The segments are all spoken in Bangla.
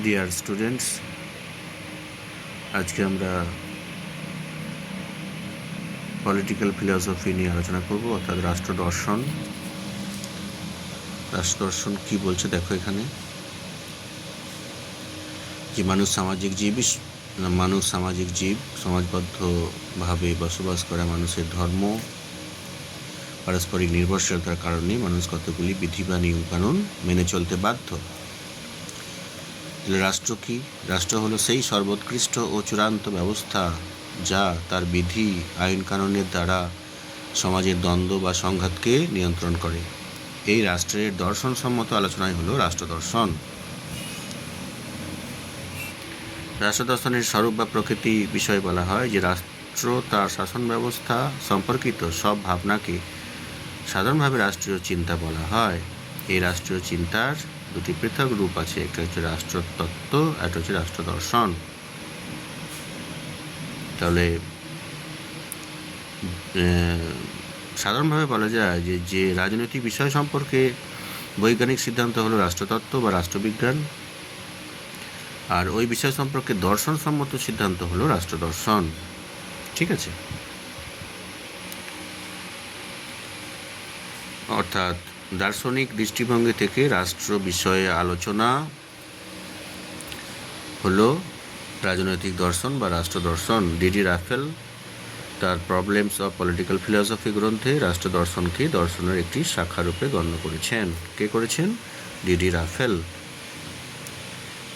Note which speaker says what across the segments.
Speaker 1: ডিয়ার স্টুডেন্টস, আজকে আমরা পলিটিক্যাল ফিলসফি নিয়ে আলোচনা করব, অর্থাৎ রাষ্ট্রদর্শন। রাষ্ট্রদর্শন কি বলছে দেখো এখানে, যে মানুষ সামাজিক জীব, সমাজবদ্ধভাবে বসবাস করা মানুষের ধর্ম, পারস্পরিক নির্ভরশীলতার কারণে মানুষ কতগুলি বিধি বা নিয়মকানুন মেনে চলতে বাধ্য। রাষ্ট্র কি? রাষ্ট্র হলো সেই সর্বোৎকৃষ্ট ও চূড়ান্ত ব্যবস্থা যা তার বিধি আইন কানুনের দ্বারা সমাজের দ্বন্দ্ব বা সংঘাতকে নিয়ন্ত্রণ করে। এই রাষ্ট্রের দর্শনসম্মত আলোচনাই হলো রাষ্ট্রদর্শন। রাষ্ট্রদর্শনের স্বরূপ বা প্রকৃতি বিষয়ে বলা হয় যে রাষ্ট্র তার শাসন ব্যবস্থা সম্পর্কিত সব ভাবনাকে সাধারণভাবে রাষ্ট্রীয় চিন্তা বলা হয়। এই রাষ্ট্রীয় চিন্তার দুটি পৃথক রূপ আছে, একটা হচ্ছে রাষ্ট্রতত্ত্ব, একটা হচ্ছে রাষ্ট্রদর্শন। তাহলে সাধারণভাবে বলা যায় যে রাজনৈতিক বিষয় সম্পর্কে বৈজ্ঞানিক সিদ্ধান্ত হলো রাষ্ট্রতত্ত্ব বা রাষ্ট্রবিজ্ঞান, আর ওই বিষয় সম্পর্কে দর্শনসম্মত সিদ্ধান্ত হলো রাষ্ট্রদর্শন। ঠিক আছে? অর্থাৎ দার্শনিক দৃষ্টিভঙ্গি থেকে রাষ্ট্র বিষয়ে আলোচনা হলো রাজনৈতিক দর্শন বা রাষ্ট্রদর্শন। ডিডি রাফেল তার প্রবলেমস অফ পলিটিক্যাল ফিলসফি গ্রন্থে রাষ্ট্রদর্শনকে দর্শনের একটি শাখারূপে গণ্য করেছেন। কে করেছেন? D D Raphael.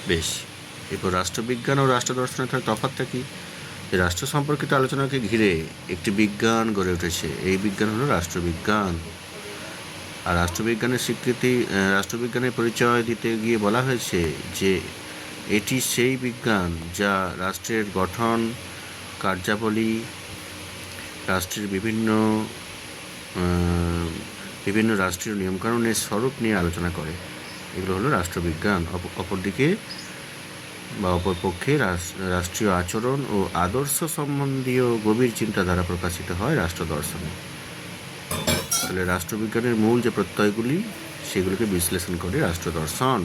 Speaker 1: বেশ, এরপর রাষ্ট্রবিজ্ঞান ও রাষ্ট্রদর্শনের তফাৎটা কি? রাষ্ট্র সম্পর্কিত আলোচনাকে ঘিরে একটি বিজ্ঞান গড়ে উঠেছে, এই বিজ্ঞান হলো রাষ্ট্রবিজ্ঞান। আর রাষ্ট্রবিজ্ঞানের পরিচয় দিতে গিয়ে বলা হয়েছে যে এটি সেই বিজ্ঞান যা রাষ্ট্রের গঠন, কার্যাবলী, রাষ্ট্রের বিভিন্ন রাষ্ট্রীয় নিয়মকানুনের স্বরূপ নিয়ে আলোচনা করে। এগুলো হলো রাষ্ট্রবিজ্ঞান। অপরপক্ষে রাষ্ট্রীয় আচরণ ও আদর্শ সম্বন্ধীয় গভীর চিন্তাধারা প্রকাশিত হয় রাষ্ট্রদর্শনে। তাহলে রাষ্ট্রবিজ্ঞানের মূল যে প্রত্যয়গুলি সেগুলিকে বিশ্লেষণ করে রাষ্ট্রদর্শন।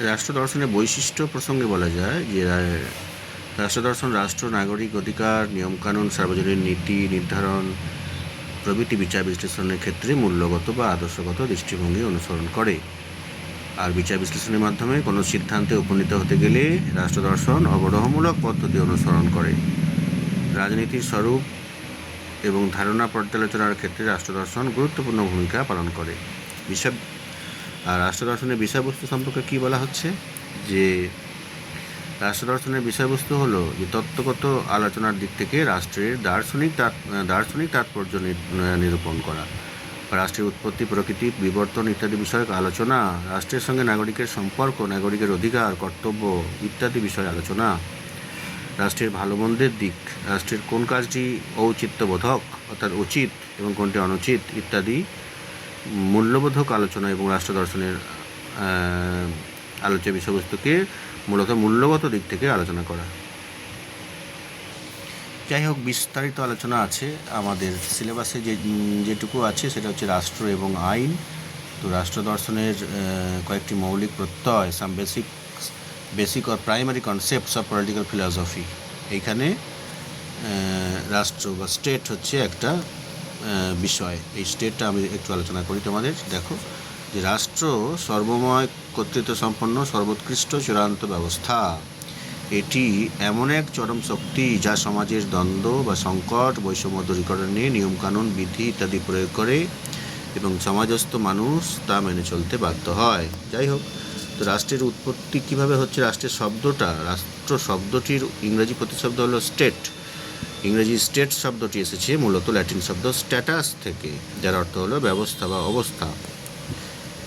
Speaker 1: রাষ্ট্রদর্শনের বৈশিষ্ট্য প্রসঙ্গে বলা যায় যে রাষ্ট্রদর্শন রাষ্ট্র, নাগরিক অধিকার, নিয়মকানুন, সার্বজনীন নীতি নির্ধারণ প্রভৃতি বিচার বিশ্লেষণের ক্ষেত্রে মূল্যগত বা আদর্শগত দৃষ্টিভঙ্গি অনুসরণ করে। আর বিচার বিশ্লেষণের মাধ্যমে কোনো সিদ্ধান্তে উপনীত হতে গেলে রাষ্ট্রদর্শন অবরোহমূলক পদ্ধতি অনুসরণ করে। রাজনীতির স্বরূপ এবং ধারণা পর্যালোচনার ক্ষেত্রে রাষ্ট্রদর্শন গুরুত্বপূর্ণ ভূমিকা পালন করে। আর রাষ্ট্রদর্শনের বিষয়বস্তু সম্পর্কে কী বলা হচ্ছে, যে রাষ্ট্রদর্শনের বিষয়বস্তু হলো যে তত্ত্বগত আলোচনার দিক থেকে রাষ্ট্রের দার্শনিক তাৎপর্য নিরূপণ করা, রাষ্ট্রের উৎপত্তি, প্রকৃতি, বিবর্তন ইত্যাদি বিষয়ক আলোচনা, রাষ্ট্রের সঙ্গে নাগরিকের সম্পর্ক, নাগরিকের অধিকার, কর্তব্য ইত্যাদি বিষয়ে আলোচনা, রাষ্ট্রের ভালো মন্দের দিক, রাষ্ট্রের কোন কাজটি ঔচিত্যবোধক অর্থাৎ উচিত এবং কোনটি অনুচিত ইত্যাদি মূল্যবোধক আলোচনা এবং রাষ্ট্রদর্শনের আলোচ্য বিষয়বস্তুকে মূলত মূল্যগত দিক থেকে আলোচনা করা। যাই হোক, বিস্তারিত আলোচনা আছে আমাদের সিলেবাসে, যেটুকু আছে সেটা হচ্ছে রাষ্ট্র এবং আইন। তো রাষ্ট্রদর্শনের কয়েকটি মৌলিক প্রত্যয়, some basic or primary concepts of political philosophy. এইখানে রাষ্ট্র বা স্টেট হচ্ছে একটা বিষয়। এই স্টেটটা আমি একটু আলোচনা করি তোমাদের। দেখো যে রাষ্ট্র সর্বময় কর্তৃত্ব সম্পন্ন সর্বোৎকৃষ্ট চূড়ান্ত ব্যবস্থা। এটি এমন এক চরম শক্তি যা সমাজের দ্বন্দ্ব বা সংকট, বৈষম্য দূরীকরণে নিয়মকানুন, বিধি ইত্যাদি প্রয়োগ করে এবং সমাজস্থ মানুষ তা মেনে চলতে বাধ্য হয়। যাই হোক, তো রাষ্ট্রের উৎপত্তি কিভাবে হচ্ছে? রাষ্ট্র শব্দটির ইংরেজি প্রতিশব্দ হলো স্টেট। ইংরেজি স্টেট শব্দটি এসেছে মূলত ল্যাটিন শব্দ স্ট্যাটাস থেকে, যার অর্থ হলো ব্যবস্থা বা অবস্থা।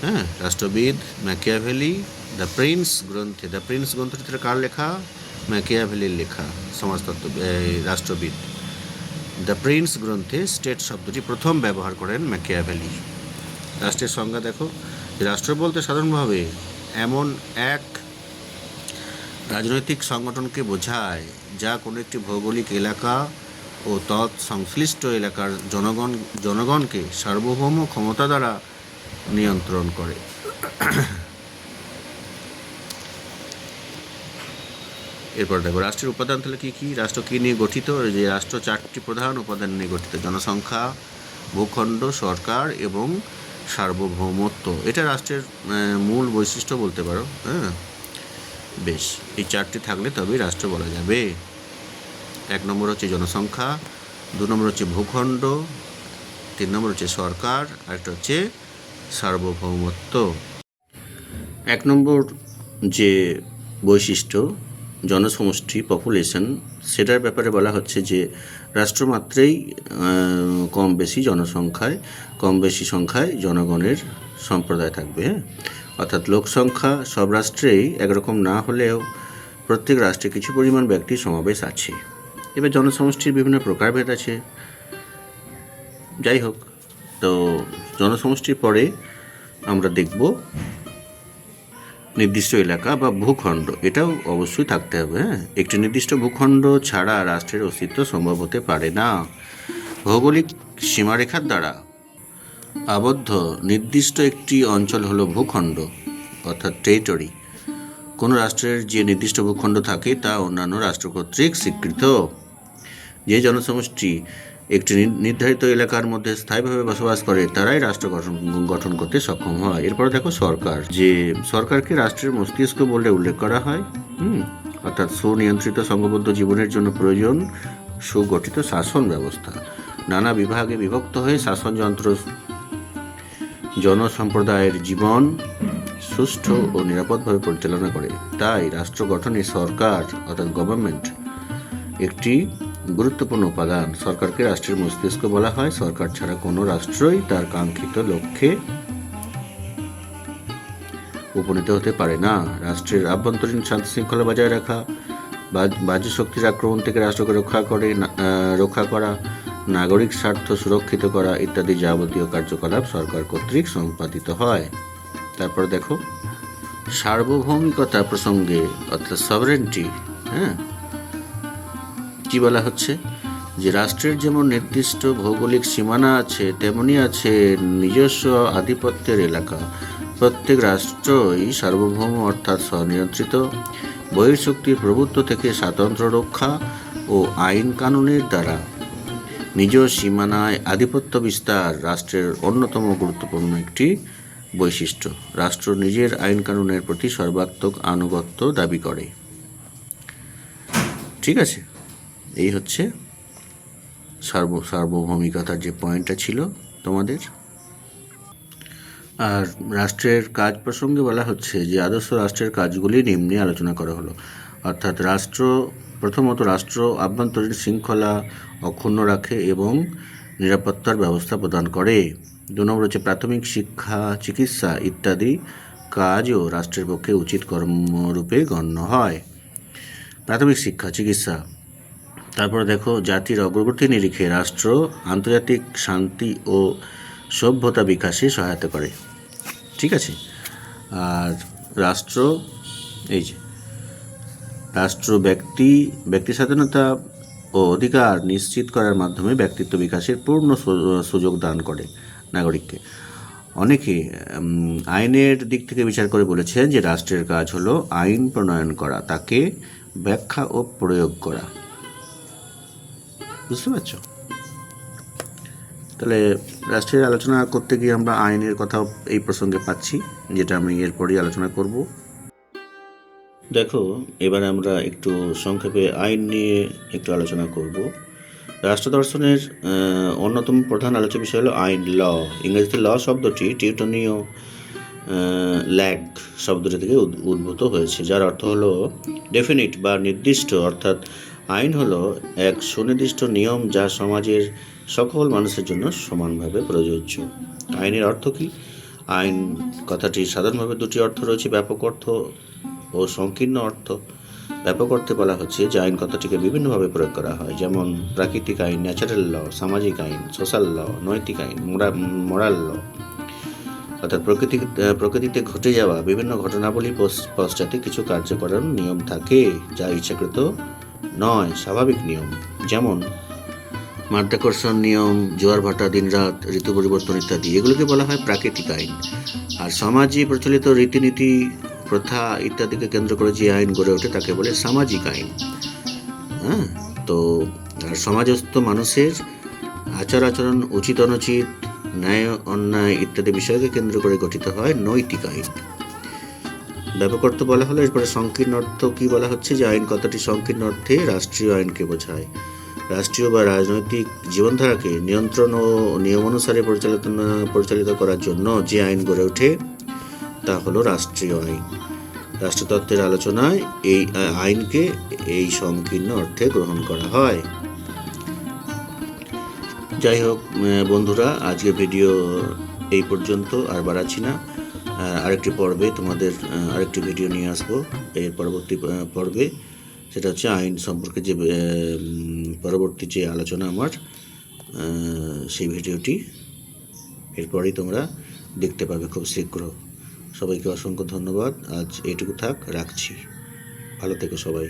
Speaker 1: হ্যাঁ, রাষ্ট্রবিদ ম্যাকিয়াভেলি দ্য প্রিন্স গ্রন্থটি কার লেখা? ম্যাকিয়াভেলির লেখা, সমাজতত্ত্ব রাষ্ট্রবিদ। দ্য প্রিন্স গ্রন্থে স্টেট শব্দটি প্রথম ব্যবহার করেন ম্যাকিয়াভেলি। রাষ্ট্রের সংজ্ঞা দেখো, রাষ্ট্র বলতে সাধারণভাবে এমন এক রাজনৈতিক সংগঠনকে বোঝায় যা কোনো একটি ভৌগোলিক এলাকা ও সংশ্লিষ্ট এলাকার জনগণকে সার্বভৌম ক্ষমতা দ্বারা নিয়ন্ত্রণ করে। এরপর দেখো রাষ্ট্রের উপাদান তাহলে কী কী, রাষ্ট্র কী নিয়ে গঠিত, যে রাষ্ট্র 4টি প্রধান উপাদান নিয়ে গঠিত: জনসংখ্যা, ভূখণ্ড, সরকার এবং সার্বভৌমত্ব। এটা রাষ্ট্রের মূল বৈশিষ্ট্য বলতে পারো। হ্যাঁ, বেশ, এই 4টি থাকলে তবেই রাষ্ট্র বলা যাবে। 1 নম্বর হচ্ছে জনসংখ্যা, 2 নম্বর হচ্ছে ভূখণ্ড, 3 নম্বর হচ্ছে সরকার, আরেকটা হচ্ছে সার্বভৌমত্ব। 1 নম্বর যে বৈশিষ্ট্য জনসমষ্টি, পপুলেশন, সেটার ব্যাপারে বলা হচ্ছে যে রাষ্ট্রমাত্রেই কম বেশি জনসংখ্যায়, কম বেশি সংখ্যায় জনগণের সম্প্রদায় থাকবে। হ্যাঁ, অর্থাৎ লোক সংখ্যা সব রাষ্ট্রেই একরকম না হলেও প্রত্যেক রাষ্ট্রে কিছু পরিমাণ ব্যক্তির সমাবেশ আছে। এবার জনসমষ্টির বিভিন্ন প্রকারভেদ আছে। যাই হোক, তো জনসমষ্টির পরে আমরা দেখব নির্দিষ্ট এলাকা বা ভূখণ্ড, এটাও অবশ্যই থাকতে হবে। হ্যাঁ, একটি নির্দিষ্ট ভূখণ্ড ছাড়া রাষ্ট্রের অস্তিত্ব সম্ভব হতে পারে না। ভৌগোলিক সীমারেখার দ্বারা আবদ্ধ নির্দিষ্ট একটি অঞ্চল হলো ভূখণ্ড, অর্থাৎ টেরিটরি। কোনো রাষ্ট্রের যে নির্দিষ্ট ভূখণ্ড থাকে তা অন্যান্য রাষ্ট্র কর্তৃক স্বীকৃত। যে জনসমষ্টি একটি নির্ধারিত এলাকার মধ্যে স্থায়ীভাবে বসবাস করে তারাই রাষ্ট্র গঠন করতে সক্ষম হয়। এরপরে দেখো সরকার, যে সরকারকে রাষ্ট্রের মস্তিষ্ক বলে উল্লেখ করা হয়। অর্থাৎ সুনিয়ন্ত্রিত সংঘবদ্ধ জীবনের জন্য প্রয়োজন সুগঠিত শাসন ব্যবস্থা। নানা বিভাগে বিভক্ত হয়ে শাসনযন্ত্র জনসম্প্রদায়ের জীবন সুষ্ঠু ও নিরাপদভাবে পরিচালনা করে। তাই রাষ্ট্র গঠনে সরকার অর্থাৎ গভর্নমেন্ট একটি গুরুত্বপূর্ণ উপাদান। সরকারকে রাষ্ট্রের মস্তিষ্ক বলা হয়। সরকার ছাড়া কোনো রাষ্ট্রই তার কাঙ্ক্ষিত লক্ষ্যে উপনীত হতে পারে না। রাষ্ট্রের আভ্যন্তরীণ শান্তি শৃঙ্খলা বজায় রাখা, বাহ্য শক্তির আক্রমণ থেকে রাষ্ট্রকে রক্ষা করা, নাগরিক স্বার্থ সুরক্ষিত করা ইত্যাদি যাবতীয় কার্যকলাপ সরকার কর্তৃক সম্পাদিত হয়। তারপর দেখো সার্বভৌমিকতা প্রসঙ্গে, অর্থাৎ সভারেন্টি। হ্যাঁ, কি বলা হচ্ছে যে রাষ্ট্রের যেমন নির্দিষ্ট ভৌগোলিক সীমানা আছে তেমনি আছে নিজস্ব আধিপত্যের এলাকা। প্রত্যেক রাষ্ট্রই সার্বভৌম অর্থাৎ স্বনিয়ন্ত্রিত। বহির্শক্তির প্রভুত্ব থেকে স্বাতন্ত্র্য রক্ষা ও আইন কানুনের দ্বারা নিজ সীমানায় আধিপত্য বিস্তার রাষ্ট্রের অন্যতম গুরুত্বপূর্ণ একটি বৈশিষ্ট্য। রাষ্ট্র নিজের আইন কানুনের প্রতি সর্বাত্মক আনুগত্য দাবি করে। ঠিক আছে, এই হচ্ছে সার্বভৌমিকতার যে পয়েন্টটা ছিল তোমাদের। আর রাষ্ট্রের কাজ প্রসঙ্গে বলা হচ্ছে যে আদর্শ রাষ্ট্রের কাজগুলি নিম্নে আলোচনা করা হলো। অর্থাৎ প্রথমত রাষ্ট্র আভ্যন্তরীণ শৃঙ্খলা অক্ষুণ্ণ রাখে এবং নিরাপত্তার ব্যবস্থা প্রদান করে। 2 নম্বর হচ্ছে প্রাথমিক শিক্ষা, চিকিৎসা ইত্যাদি কাজও রাষ্ট্রের পক্ষে উচিত কর্মরূপে গণ্য হয়। প্রাথমিক শিক্ষা, চিকিৎসা। তারপরে দেখো জাতির অগ্রগতি নিরিখে রাষ্ট্র আন্তর্জাতিক শান্তি ও সভ্যতা বিকাশে সহায়তা করে। ঠিক আছে, আর রাষ্ট্র ব্যক্তি স্বাধীনতা ও অধিকার নিশ্চিত করার মাধ্যমে ব্যক্তিত্ব বিকাশের পূর্ণ সুযোগ দান করে নাগরিককে। অনেকে আইনের দিক থেকে বিচার করে বলেছেন যে রাষ্ট্রের কাজ হলো আইন প্রণয়ন করা, তাকে ব্যাখ্যা ও প্রয়োগ করা। বুঝতে পারছ? তাহলে রাষ্ট্রের আলোচনা করতে গিয়ে আমরা আইনের কথাও এই প্রসঙ্গে পাচ্ছি, যেটা আমি এরপরই আলোচনা করব। দেখো, এবার আমরা একটু সংক্ষেপে আইন নিয়ে একটু আলোচনা করব। রাষ্ট্র দর্শনের অন্যতম প্রধান আলোচ্য বিষয় হলো আইন, ল। ইংরেজিতে ল শব্দটি টিউটনীয় ল্যাগ শব্দটি থেকে উদ্ভূত হয়েছে, যার অর্থ হলো ডেফিনিট বা নির্দিষ্ট। অর্থাৎ আইন হলো এক সুনির্দিষ্ট নিয়ম যা সমাজের সকল মানুষের জন্য সমানভাবে প্রযোজ্য। আইনের অর্থ কি? আইন কথাটি সাধারণভাবে 2টি অর্থ রয়েছে, ব্যাপক অর্থ ও সংকীর্ণ অর্থ। ব্যাপক অর্থে বলা হচ্ছে যে আইন কথাটিকে বিভিন্নভাবে প্রয়োগ করা হয়, যেমন প্রাকৃতিক আইন, ন্যাচারাল ল, সামাজিক আইন, সোশ্যাল ল, নৈতিক আইন, মোরাল ল। অর্থাৎ প্রকৃতিতে ঘটে যাওয়া বিভিন্ন ঘটনাবলী পশ্চাতে কিছু কার্যকরণ নিয়ম থাকে যা ইচ্ছাকৃত নয়, স্বাভাবিক নিয়ম, যেমন মাধ্যাকর্ষণ নিয়ম, জোয়ার ভাটা, দিনরাত, ঋতু পরিবর্তন ইত্যাদি। এগুলোকে বলা হয় প্রাকৃতিক আইন। আর সমাজে প্রচলিত রীতিনীতি প্রথা ইত্যাদিকে কেন্দ্র করে যে আইন গড়ে ওঠে তাকে বলে সামাজিক আইন। হ্যাঁ, তো আর সমাজস্থ মানুষের আচার আচরণ, উচিত অনুচিত, ন্যায় অন্যায় ইত্যাদি বিষয়কে কেন্দ্র করে গঠিত হয় নৈতিক আইন। ব্যাপক অর্থ বলা হলো, এরপরে সংকীর্ণ অর্থ কি বলা হচ্ছে যে আইন কথাটি সংকীর্ণ অর্থে রাষ্ট্রীয় আইনকে বোঝায়। রাষ্ট্রীয় বা রাজনৈতিক জীবনধারাকে নিয়ন্ত্রণ ও নিয়ম অনুসারে পরিচালিত করার জন্য যে আইন গড়ে ওঠে তা হলো রাষ্ট্রীয় আইন। রাষ্ট্রতত্ত্বের আলোচনায় এই আইনকে এই সংকীর্ণ অর্থে গ্রহণ করা হয়। যাই হোক বন্ধুরা, আজকে ভিডিও এই পর্যন্ত, আর বাড়াচ্ছি না। আরেকটি পর্বে তোমাদের আরেকটি ভিডিও নিয়ে আসবো এর পরবর্তী পর্বে। সেটা হচ্ছে আইন সম্পর্কে যে পরবর্তী যে আলোচনা আমার, সেই ভিডিওটি এরপরেই তোমরা দেখতে পাবে খুব শীঘ্র। সবাইকে অসংখ্য ধন্যবাদ। আজ এইটুকু থাক, রাখছি। ভালো থেকো সবাই।